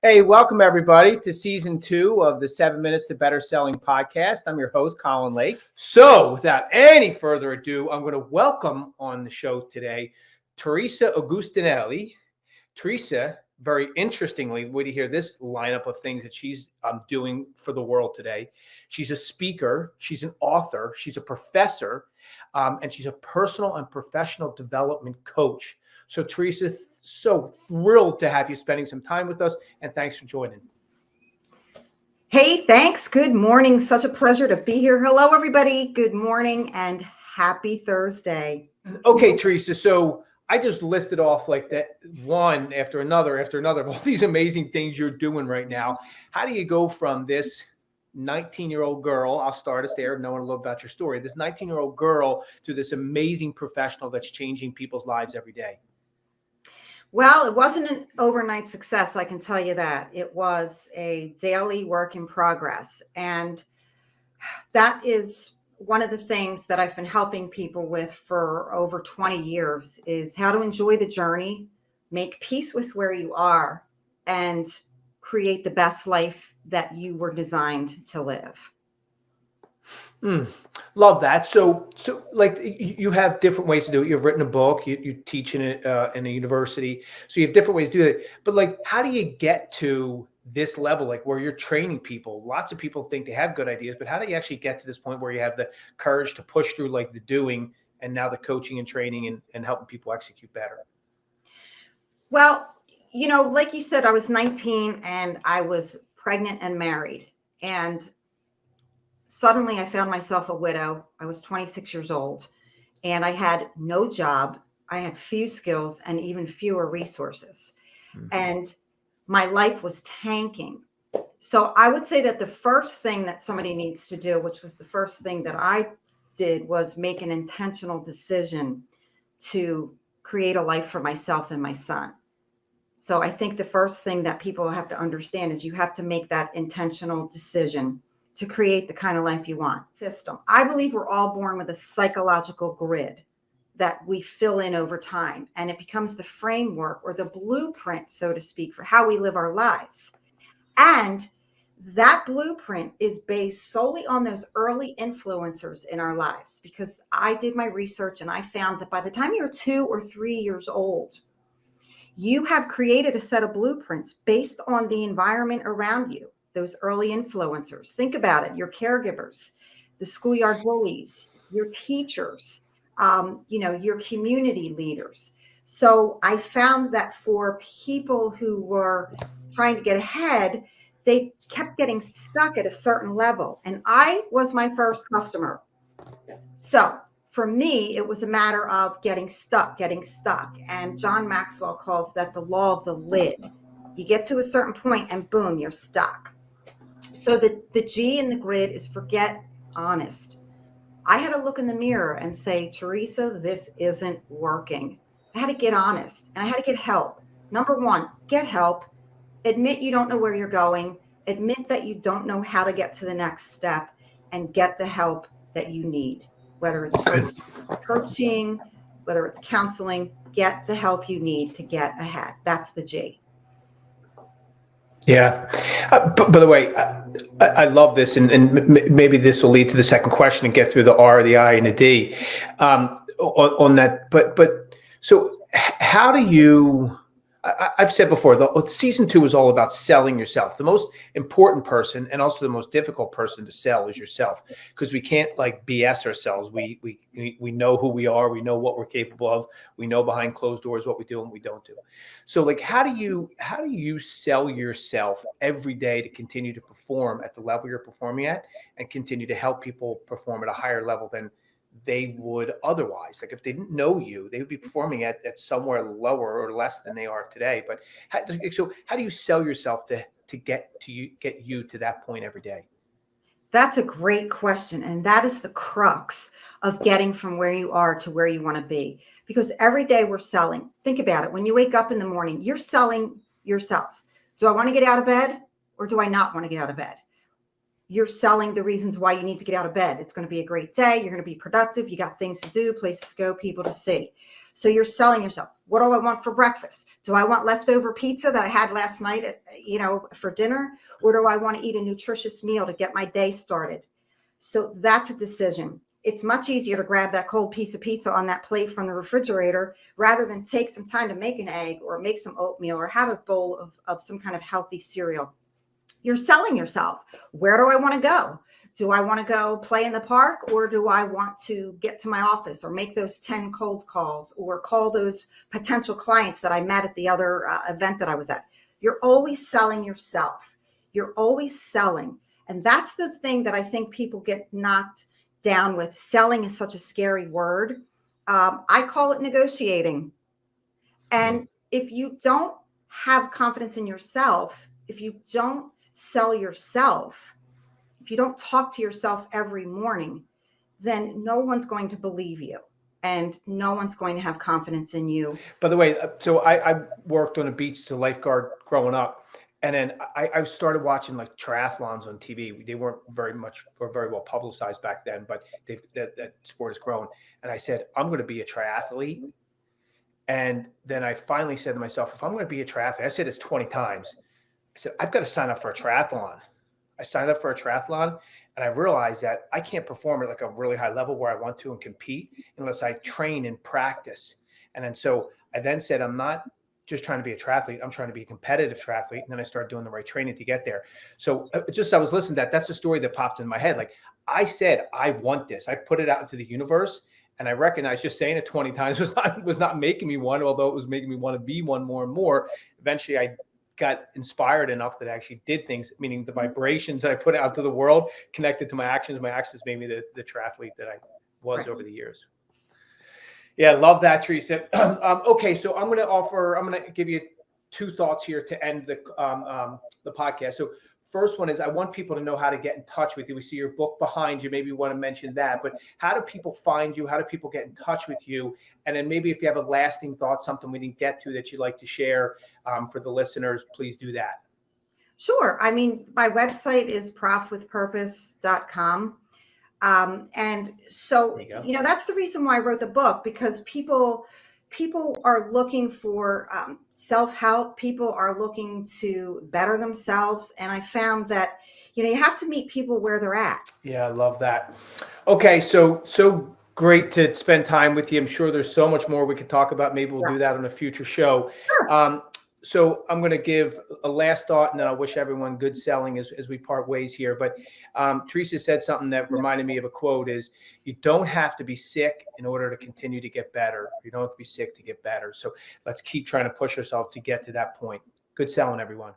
Hey, welcome everybody to season 2 of the 7 Minutes to Better Selling podcast. I'm your host, Colin Lake. So without any further ado, I'm going to welcome on the show today, Teresa Augustinelli. Teresa, very interestingly, when you hear this lineup of things that she's doing for the world today, she's a speaker, she's an author, she's a professor, and she's a personal and professional development coach. So Teresa, so thrilled to have you spending some time with us, and thanks for joining. Hey, thanks. Good morning. Such a pleasure to be here. Hello, everybody. Good morning and happy Thursday. Okay, Teresa. So I just listed off like that one after another of all these amazing things you're doing right now. How do you go from this 19-year-old girl, I'll start us there, knowing a little about your story, this 19-year-old girl to this amazing professional that's changing people's lives every day? Well, it wasn't an overnight success, I can tell you that. It was a daily work in progress. And that is one of the things that I've been helping people with for over 20 years is how to enjoy the journey, make peace with where you are, and create the best life that you were designed to live. Love that. So like you have different ways to do it. You've written a book, you teach in a university. So you have different ways to do it. But like, how do you get to this level, like where you're training people? Lots of people think they have good ideas, but how do you actually get to this point where you have the courage to push through like the doing and now the coaching and training and helping people execute better? Well, like you said, I was 19 and I was pregnant and married. And suddenly I found myself a widow. I was 26 years old and I had no job. I had few skills and even fewer resources. And my life was tanking. So I would say that the first thing that somebody needs to do, which was the first thing that I did, was make an intentional decision to create a life for myself and my son. So I think the first thing that people have to understand is you have to make that intentional decision to create the kind of life you want. System. I believe we're all born with a psychological grid that we fill in over time, and it becomes the framework or the blueprint, so to speak, for how we live our lives. And that blueprint is based solely on those early influencers in our lives, because I did my research and I found that by the time you're 2 or 3 years old, you have created a set of blueprints based on the environment around you. Those early influencers. Think about it. Your caregivers, the schoolyard bullies, your teachers, your community leaders. So I found that for people who were trying to get ahead, they kept getting stuck at a certain level. And I was my first customer. So for me, it was a matter of getting stuck. And John Maxwell calls that the law of the lid. You get to a certain point and boom, you're stuck. So the G in the grid is forget honest. I had to look in the mirror and say, Teresa, this isn't working. I had to get honest and I had to get help. Number one, get help. Admit you don't know where you're going. Admit that you don't know how to get to the next step, and get the help that you need, whether it's coaching, whether it's counseling. Get the help you need to get ahead. That's the G. Yeah. By the way, I love this, and maybe this will lead to the second question and get through the R, the I, and the D on that. But so how do you? I've said before, season 2 is all about selling yourself. The most important person and also the most difficult person to sell is yourself, because we can't like BS ourselves. We know who we are. We know what we're capable of. We know behind closed doors what we do and we don't do. So like, how do you sell yourself every day to continue to perform at the level you're performing at and continue to help people perform at a higher level than they would otherwise? Like if they didn't know you, they would be performing at somewhere lower or less than they are today. But how do you sell yourself to get you to that point every day? That's a great question. And that is the crux of getting from where you are to where you want to be. Because every day we're selling. Think about it. When you wake up in the morning, you're selling yourself. Do I want to get out of bed or do I not want to get out of bed? You're selling the reasons why you need to get out of bed. It's going to be a great day. You're going to be productive. You got things to do, places to go, people to see. So you're selling yourself. What do I want for breakfast? Do I want leftover pizza that I had last night, for dinner? Or do I want to eat a nutritious meal to get my day started? So that's a decision. It's much easier to grab that cold piece of pizza on that plate from the refrigerator rather than take some time to make an egg or make some oatmeal or have a bowl of some kind of healthy cereal. You're selling yourself. Where do I want to go? Do I want to go play in the park, or do I want to get to my office or make those 10 cold calls or call those potential clients that I met at the other event that I was at? You're always selling yourself. You're always selling. And that's the thing that I think people get knocked down with. Selling is such a scary word. I call it negotiating. And if you don't have confidence in yourself, if you don't sell yourself, if you don't talk to yourself every morning, then no one's going to believe you and no one's going to have confidence in you. By the way, so I worked on a beach as a lifeguard growing up. And then I started watching like triathlons on TV. They weren't very well publicized back then, but that sport has grown. And I said, I'm going to be a triathlete. And then I finally said to myself, if I'm going to be a triathlete, I said this 20 times. I said, I've got to sign up for a triathlon. I signed up for a triathlon, and I realized that I can't perform at like a really high level where I want to and compete unless I train and practice. And then so I then said, I'm not just trying to be a triathlete. I'm trying to be a competitive triathlete. And then I started doing the right training to get there. So I was listening to that. That's the story that popped in my head. Like I said, I want this. I put it out into the universe, and I recognized just saying it 20 times was not making me one, although it was making me want to be one more and more. Eventually I got inspired enough that I actually did things, meaning the vibrations that I put out to the world connected to my actions. My actions made me the triathlete that I was over the years. Yeah, love that, Teresa. Okay, so I'm going to give you two thoughts here to end the podcast. So first one is I want people to know how to get in touch with you. We see your book behind you. Maybe you want to mention that, but how do people find you? How do people get in touch with you? And then maybe if you have a lasting thought, something we didn't get to that you'd like to share for the listeners, please do that. Sure. I mean, my website is profwithpurpose.com. And so, that's the reason why I wrote the book, because people are looking for self-help. People are looking to better themselves. And I found that, you have to meet people where they're at. Yeah, I love that. Okay. So great to spend time with you. I'm sure there's so much more we could talk about. Maybe we'll do that on a future show. Sure. So I'm going to give a last thought, and then I wish everyone good selling as we part ways here. But Teresa said something that reminded me of a quote is, you don't have to be sick in order to continue to get better. You don't have to be sick to get better. So let's keep trying to push ourselves to get to that point. Good selling, everyone.